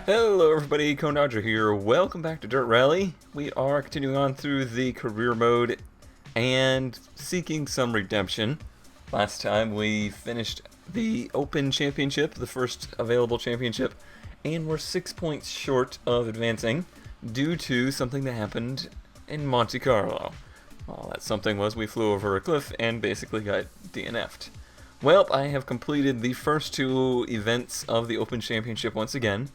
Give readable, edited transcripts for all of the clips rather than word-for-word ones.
Hello everybody, Dodger here. Welcome back to Dirt Rally. We are continuing on through the career mode and seeking some redemption. Last time we finished the Open Championship, the first available championship, and we're 6 points short of advancing due to something that happened in Monte Carlo. Well, that something was we flew over a cliff and basically got DNF'd. Well, I have completed the first two events of the Open Championship once again.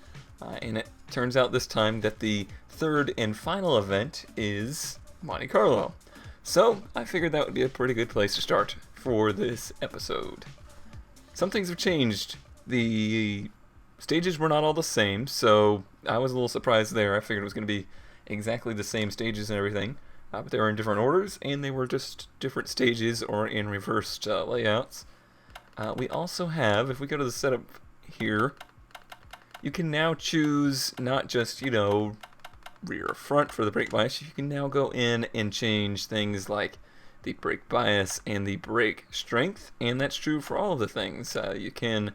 And it turns out this time that the third and final event is Monte Carlo. So I figured that would be a pretty good place to start for this episode. Some things have changed. The stages were not all the same, so I was a little surprised there. I figured it was going to be exactly the same stages and everything, but they were in different orders, and they were just different stages or in reversed layouts. We also have, if we go to the setup here, you can now choose not just, rear or front for the brake bias. You can now go in and change things like the brake bias and the brake strength, and that's true for all of the things. You can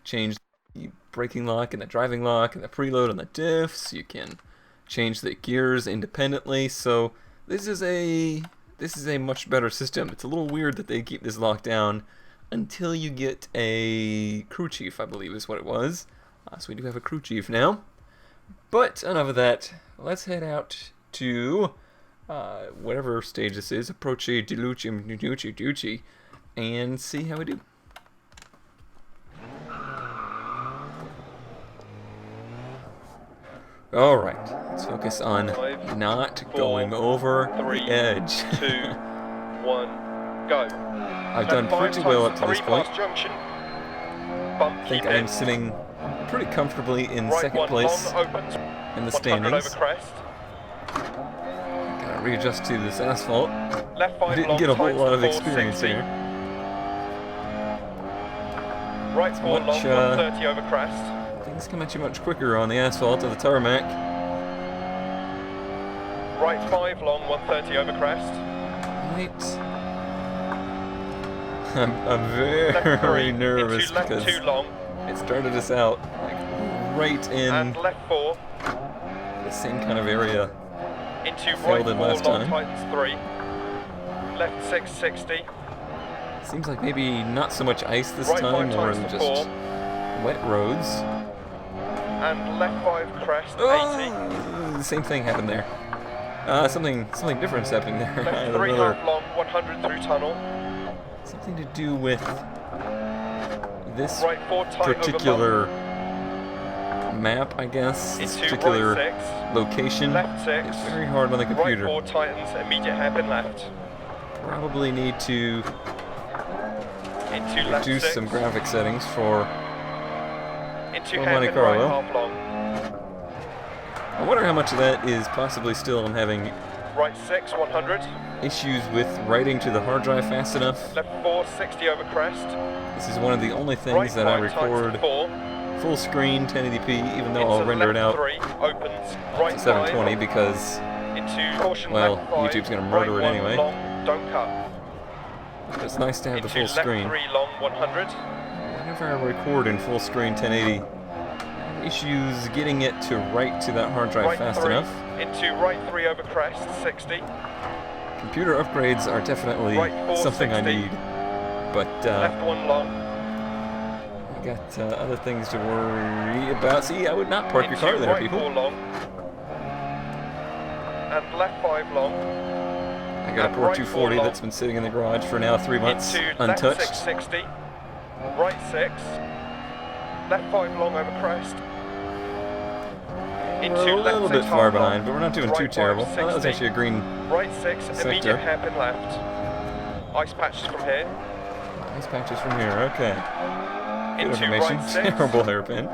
change the braking lock and the driving lock and the preload on the diffs. You can change the gears independently. So this is a much better system. It's a little weird that they keep this locked down until you get a crew chief, I believe is what it was. So we do have a crew chief now. But enough of that. Let's head out to whatever stage this is, Approche Ducci, and see how we do. Alright, let's focus on not going over the edge. 2, 1, go. I've done pretty well up to this point. I think I'm sitting pretty comfortably in second place in the standings. Gotta readjust to this asphalt. Didn't get a whole lot of experience here. Right 4 long, 130 over crest. Things come at you much quicker on the asphalt of the tarmac. Right 5 long, 130 over crest. Right. I'm very nervous because too long. It started us out like right in and left 4 the same kind of area into failed right in 4 last long time. tightens 3 left 660 Seems like maybe not so much ice this right time, 5 more times than to just 4 wet roads. and left 5 crest 80 The same thing happened there. Something different's happening there. left 3 half long 100 through tunnel. Something to do with this right 4 tight particular map, I guess. This particular right 6, location. left 6, it's very hard on the computer. Right 4 tightens, immediate hairpin left. Probably need to Into left reduce 6, some graphic settings for into Monte hairpin Carlo. right half long. I wonder how much of that is possibly still I'm having Right 6, 100. issues with writing to the hard drive fast enough. Left 4, 60 over crest. This is one of the only things Right that I 5 times record 4. full screen 1080p, even though Into I'll render it left out 3, opens. Right to 720 5, because, into caution well, left 5, YouTube's going to murder right it anyway. 1 long, don't cut. It's nice to have the Into full left screen. 3 long, 100. Whenever I record in full screen 1080, I have issues getting it to write to that hard drive Right fast 3, enough. into right 3 over crest, 60. Computer upgrades are definitely Right 4, something 60. I need, but Left 1 long. I got other things to worry about. See, I would not park your Into car there, right people. 4 long. And left 5 long. I got a and Port right 240 4 that's been sitting in the garage for now 3 months, Into untouched. left 660. Right 6. Left 5 long over crest. Into We're a left little 6 bit far half behind, long. but we're not doing too Right 5, terrible. Oh, that was 60. actually a green Right 6, sector. immediate hairpin left. Ice patches from here. ice patches from here. Okay. Good Into information. right 6. Terrible hairpin.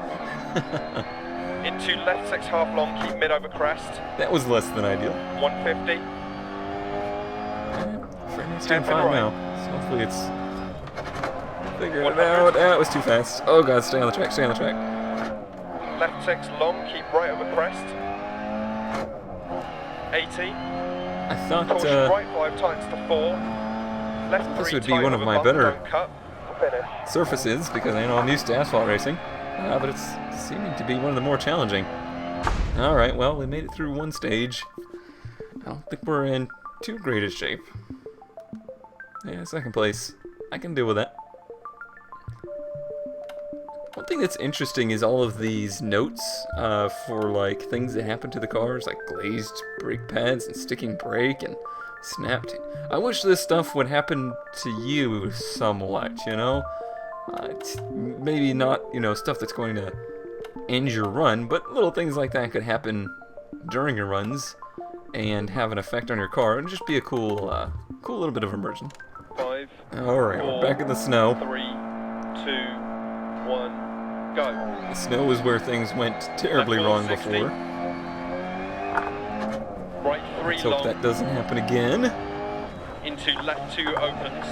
Into left 6 half long, keep mid over crest. That was less than ideal. 150. Frame rate's doing Hairpin fine right. now. So hopefully it's figuring it 100. out. Ah, it was too fast. Oh god, stay on the track, stay on the track. Left 6 long, keep right over crest. 80. I thought Caution right 5 tightens to 4. Left 3 this would be tight one of over my bump, better don't cut. Finish. surfaces because I know I'm used to asphalt racing. But it's seeming to be one of the more challenging. Alright, well, we made it through one stage. I don't think we're in too great a shape. Yeah, second place. I can deal with that. One thing that's interesting is all of these notes for like things that happen to the cars, like glazed brake pads and sticking brake and snapped. I wish this stuff would happen to you somewhat, you know? Maybe not, you know, stuff that's going to end your run, but little things like that could happen during your runs and have an effect on your car and just be a cool little bit of immersion. 5. Alright, we're back in the snow. 3, 2, 1, go. The snow is where things went terribly wrong 60. before. Right 3 Let's hope long. that doesn't happen again. Into left 2 opens.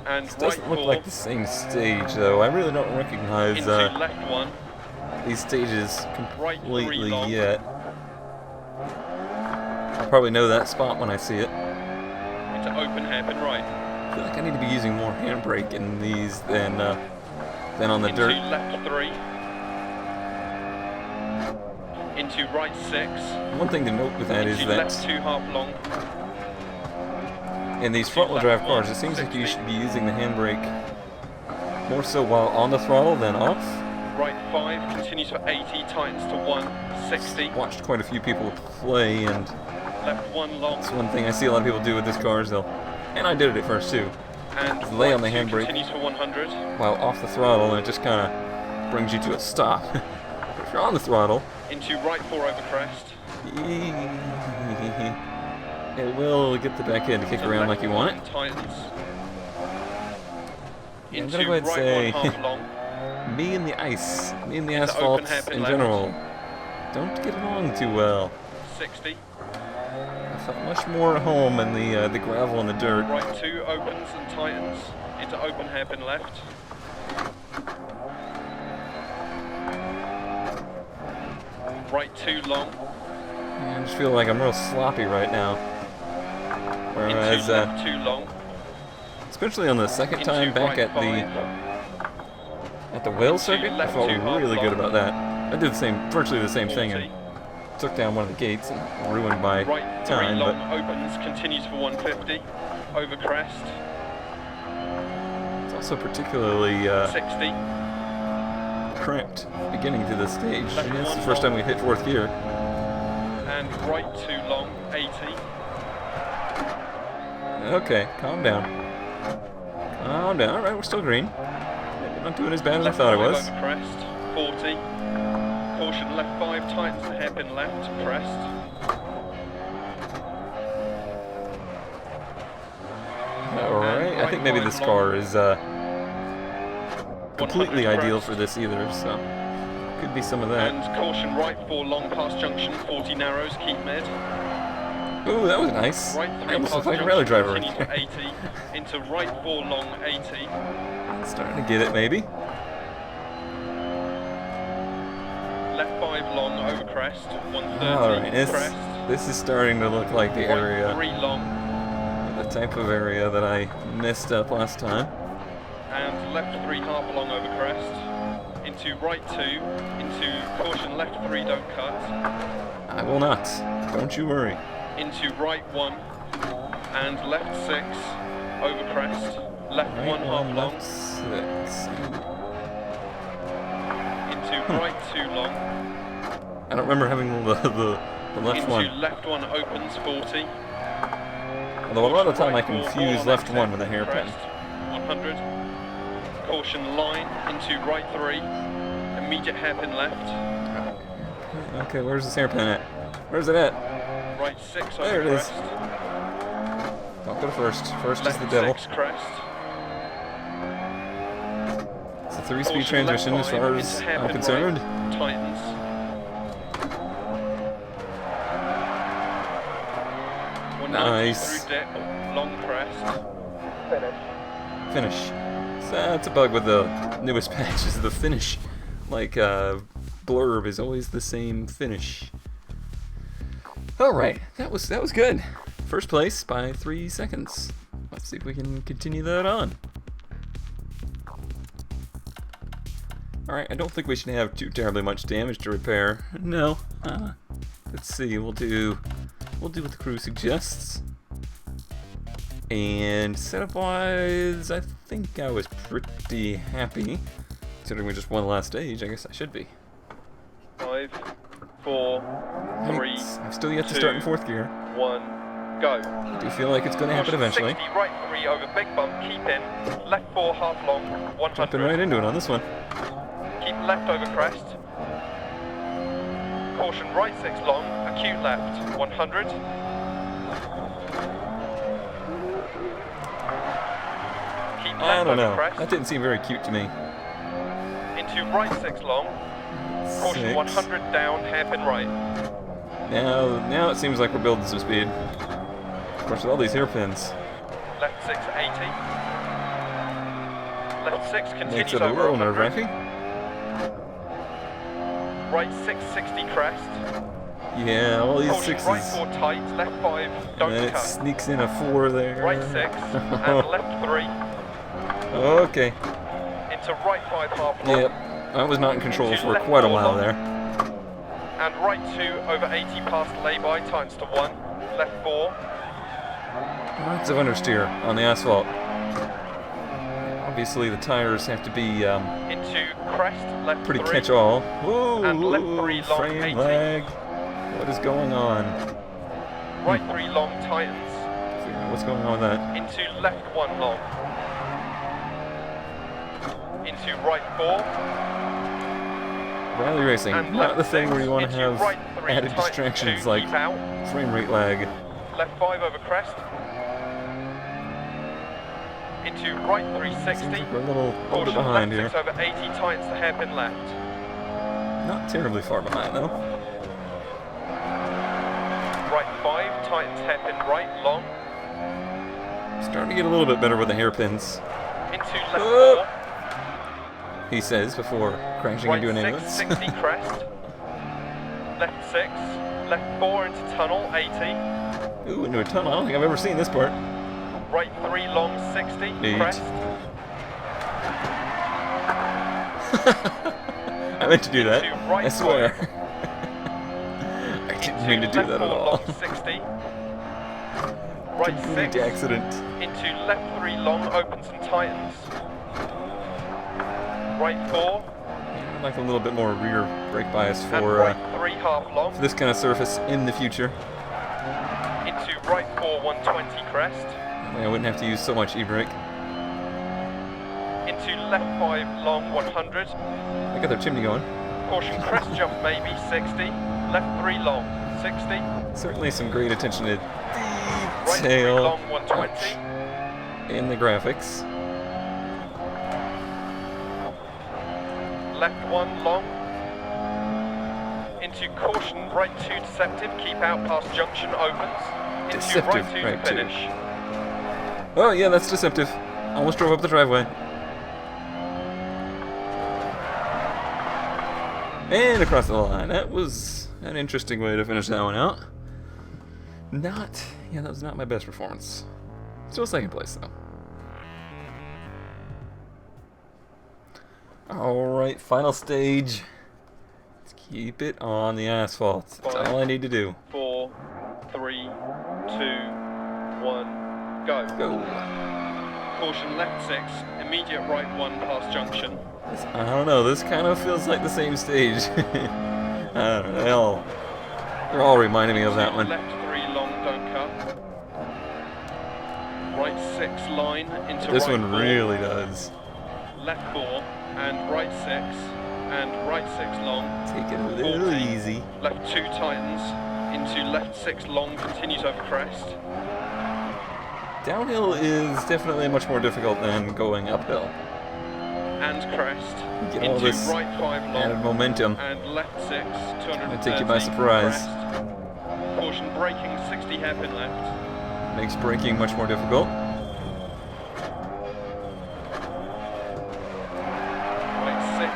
And This right doesn't look 4 like the same stage, though. I really don't recognize into left 1. these stages Right 3 completely long. yet. I'll probably know that spot when I see it. Into open hairpin right. I feel like I need to be using more handbrake in these than on the Into dirt. left 3. Into right 6. One thing to note with that is Into left that 2 half long. in these front-wheel drive cars, it seems like you should be using the handbrake more so while on the throttle than off. Right 5 continues for 80, tightens to 1, 60. Watched quite a few people play, and Left 1 long. it's one thing I see a lot of people do with this car is and I did it at first too, And lay right on the 2 handbrake continues for 100. while off the throttle, and it just kind of brings you to a stop. But if you're on the throttle, Into right 4 over crest. it will get the back end to kick To around like left you want it. 1 tightens. I'm Into gonna go ahead and right say 1 half long. me and the ice, me and the Into asphalt open hairpin in left. general don't get along too well. 60. I felt much more at home in the gravel and the dirt. Right 2 opens and tightens. Into open hairpin left. Right 2 long. I just feel like I'm real sloppy right now. Whereas, Into left 2 long. especially on the second Into time back right at 5. the whale circuit, I left felt 2 half really good long. about that. I did virtually the same thing, 40. and took down one of the gates and ruined my Right 3 time. long But opens, continues for 150. Over crest. it's also particularly 60. cramped beginning to this stage. Left It's the one first time long. we hit fourth gear. And right 2 long, 80. Okay, calm down. Calm down. All right, we're still green. Maybe not doing as bad as I Left thought it 5 was. over crest. 40. Caution left 5 tightens to hairpin left, crest. All right, I think maybe this car is completely 100 ideal crest. for this either, so could be some of that. And caution right 4 long past junction, 40 narrows, keep mid. Ooh, that was nice. Right I 3 almost past look like a junction, rally driver. continues for 80. Into right 4 long, 80. Starting to get it, maybe. Left 5 long over crest, 130 Alright, crest. this is starting to look like the Right area, 3 long. the type of area that I messed up last time. And left 3 half long over crest. Into right 2. Into caution left 3 don't cut. I will not. Don't you worry. Into right 1 and left 6 over crest, left 1 half long, left 6. into right 2 long, I don't remember having the left into one. left 1 opens 40, Although a lot of the time I right 4 confuse on left exit, 1 with a hairpin. crest, 100, caution line into right 3, immediate hairpin left, Okay, where's this hairpin at? Where's it at? right 6 There over it is. crest, Don't go to first. First is left the devil. 6 crest, It's a 3-speed caution left transmission as 5 far into as I'm hairpin concerned. right, tightens. 190 Nice. through dip, long crest. Finish. So that's a bug with the newest patch is the finish. Like blurb is always the same finish. Alright, that was good. First place by 3 seconds. Let's see if we can continue that on. Alright, I don't think we should have too terribly much damage to repair. No. Let's see, we'll do what the crew suggests. And setup-wise, I think I was pretty happy. Considering we just won the last stage, I guess I should be. 5, 4, 3, I've still yet to start in 4th gear. 1, go. I do feel like it's going to happen eventually. 60, right 3 over big bump, keep in. Left 4, half long, 100. Jumping right into it on this one. Keep left over crest. Caution right 6 long, acute left, 100. Keep left I don't know. over crest. That didn't seem very cute to me. Into right 6 long. Caution 6. 100 down, hairpin right. Now it seems like we're building some speed. Of course, with all these hairpins. Left 6 80. Left 6 Makes continues it a over little 100. nerve-wracking. Right 6 60 crest. Yeah, all these Caution sixes. right 4 tight, left 5 And don't then it cut. sneaks in a 4 there. Right 6 and left 3. Okay. Into right 5 half long. Yep. I was not in control Into for left quite a 4 while long. there. And right 2 over 80 past lay-by times to 1. Left 4. Lots of understeer on the asphalt. Obviously, the tires have to be Into crest, left pretty 3. catch-all. Whoa! And left 3 long, frame 80. lag. What is going on? Right 3 long tightens. Figure out what's going on with that? Into left 1 long. Into right 4. Rally racing, And not left the thing 6, where you want to into have right 3 added tightens distractions 2, like keep out. frame rate lag. Left 5 over crest. Into right 360. We're a little older Caution behind left here. 6 over 80 tightens the hairpin left. Not terribly far behind though. Right 5 tightens hairpin right long. Starting to get a little bit better with the hairpins, Into left 4. he says before crashing Right into an 6 ambulance. 60 crest. Left 6. Left 4 into tunnel 80. Ooh, into a tunnel. I don't think I've ever seen this part. Right 3 long 60 Neat. crest. I meant to do that. Into right I swear. I Into didn't mean to do left that at 4 all. long 60. Right 6 Complete accident. into left 3 long opens and tightens. Right 4 I'd like a little bit more rear brake bias and for right 3 half long. this kind of surface in the future. Into right 4 120 crest. I wouldn't have to use so much e-brake. Into left 5 long 100. I got their chimney going. Caution crest jump maybe 60. Left 3 long 60. Certainly some great attention to Right 3 detail long 120. in the graphics. Left 1 long. Into caution right 2 deceptive. Keep out past junction opens. Into Deceptive, right 2 right to 2. finish. Oh yeah, that's deceptive. Almost drove up the driveway. And across the line. That was an interesting way to finish that one out. That was not my best performance. Still 2nd place though. Alright, final stage. Let's keep it on the asphalt. That's all I need to do. 4 3 2 1 go. Go. Caution left 6, immediate right 1 past junction. I don't know, this kind of feels like the same stage. I don't know, they're all reminding me of that one. Left 3 long, don't cut. Right 6 line into This right one 4. really does. Left 4 and right 6 and right 6 long. Take it a little 40. easy. Left 2 tightens into left 6 long, continues over crest. Downhill is definitely much more difficult than going uphill. And crest. Get all Into this right 5 added long momentum. and left 6, 230. Gonna take you by surprise. Crest. Caution braking 60 hairpin left. Makes braking much more difficult. Right 6,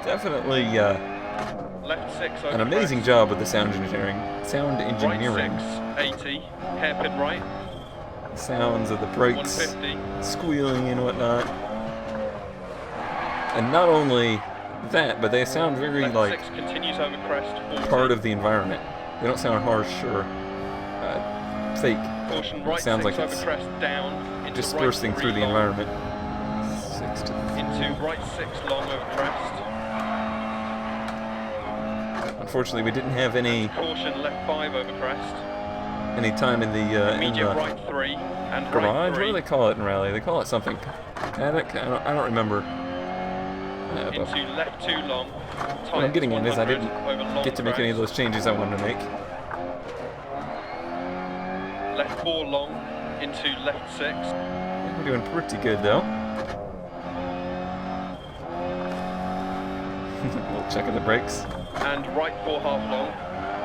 60. Definitely Left 6 over an amazing crest. job with the sound engineering. Sound engineering. Right 6, 80. Hairpin right. Sounds of the brakes 150. squealing and whatnot. And not only that, but they sound very Left like 6 continues over crest. 40. part of the environment. They don't sound harsh or fake. Caution It right sounds 6 like over it's crest down into dispersing right through 3 the long, environment. 6 to into right 6 long over crest. Unfortunately, we didn't have any Caution left 5 over crest. time in the Immediate right 3 and garage. right What 3 do they call it in rally? They call it something. Paddock? I don't remember. But into left 2 long. what I'm getting in is I 100 didn't over long get to make any of crest. those changes I wanted to make. Left 4 long into left 6. We're doing pretty good though. Little check of the brakes. And right 4 half long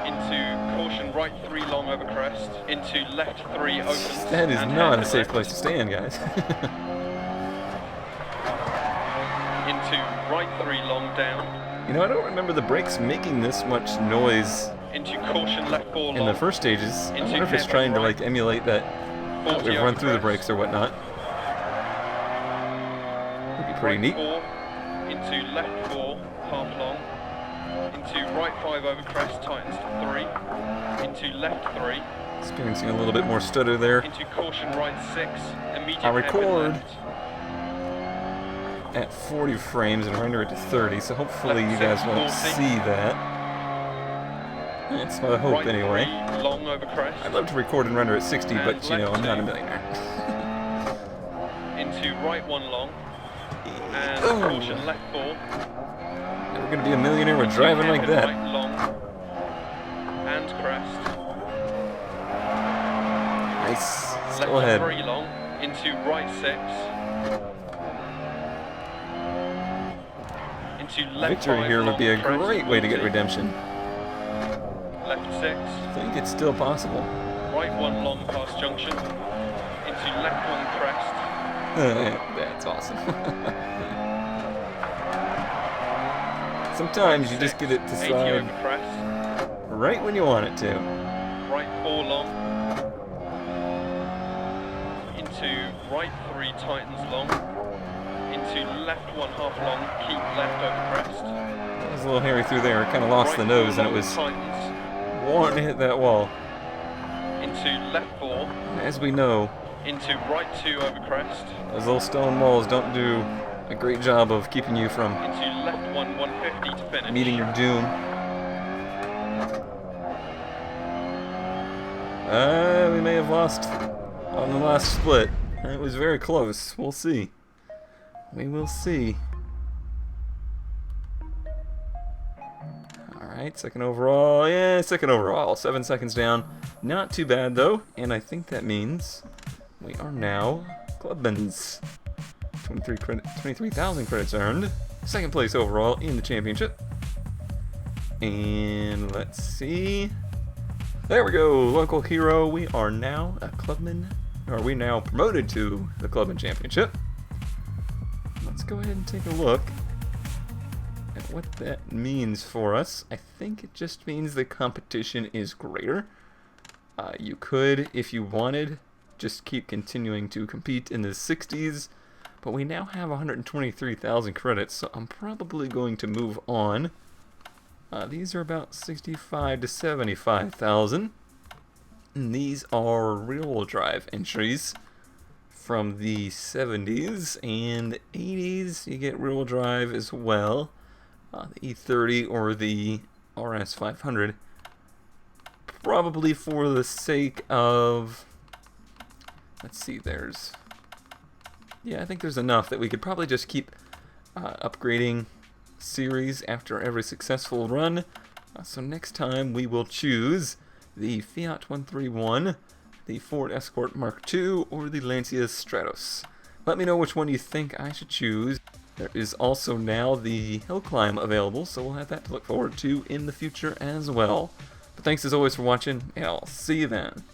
into caution right 3 long over crest. Into left 3 opens. That is and not a head safe left. place to stand, guys. Into right 3 long down. You know, I don't remember the brakes making this much noise Into caution left 4 long. in the first stages. I Into wonder if it's head trying to right. like emulate that 40 we've over run through the crest. brakes or whatnot. Would be pretty neat. Right 4 into left 4 half long. Into right 5 over crest tightens to 3. Into left 3. Experiencing a little bit more stutter there. Into caution right 6. Immediate I'll hairpin record left. at 40 frames and render it to 30, so hopefully Left you guys 6, won't 40. see that. That's my hope Right anyway. 3 long over crest. I'd love to record and render at 60, And but you know, I'm left not a 2. millionaire. Into right 1 long. And Oh. caution left 4. We're gonna be a millionaire with Into driving like hairpin that. Right long. And crest. Nice. Left Still ahead. 3 long. Into right 6. Into left Victory 5 here would long be a crest, great way to get 40. redemption. Left 6. I think it's still possible. Right 1 long past junction. Into left 1 crest. That's awesome. Sometimes you just get it to 80 slide over crest. right when you want it to. Right 4 long. Into right 3 tightens long. Into left 1 half long. Keep left over crest. It was a little hairy through there. Kind of lost Right the nose, 4 and it long was tightens. wanting to hit that wall. Into left 4. As we know, Into right 2 over crest. those little stone walls don't do a great job of keeping you from Into left 1 150 to finish. meeting your doom. We may have lost on the last split. It was very close. We'll see. We will see. Alright, second overall. Yeah, second overall. 7 seconds down. Not too bad, though. And I think that means we are now clubmans. 23,000 credits earned. Second place overall in the championship. And let's see. There we go, local hero. We are now a clubman. Or we now promoted to the clubman championship. Let's go ahead and take a look at what that means for us. I think it just means the competition is greater. You could, if you wanted, just keep continuing to compete in the 60s. But we now have 123,000 credits, so I'm probably going to move on. These are about 65 to 75,000. And these are rear-wheel drive entries from the 70s and 80s. You get rear-wheel drive as well. The E30 or the RS500. Probably for the sake of... Let's see, there's... Yeah, I think there's enough that we could probably just keep upgrading series after every successful run. So next time we will choose the Fiat 131, the Ford Escort Mark II, or the Lancia Stratos. Let me know which one you think I should choose. There is also now the hill climb available, so we'll have that to look forward to in the future as well. But thanks as always for watching, and I'll see you then.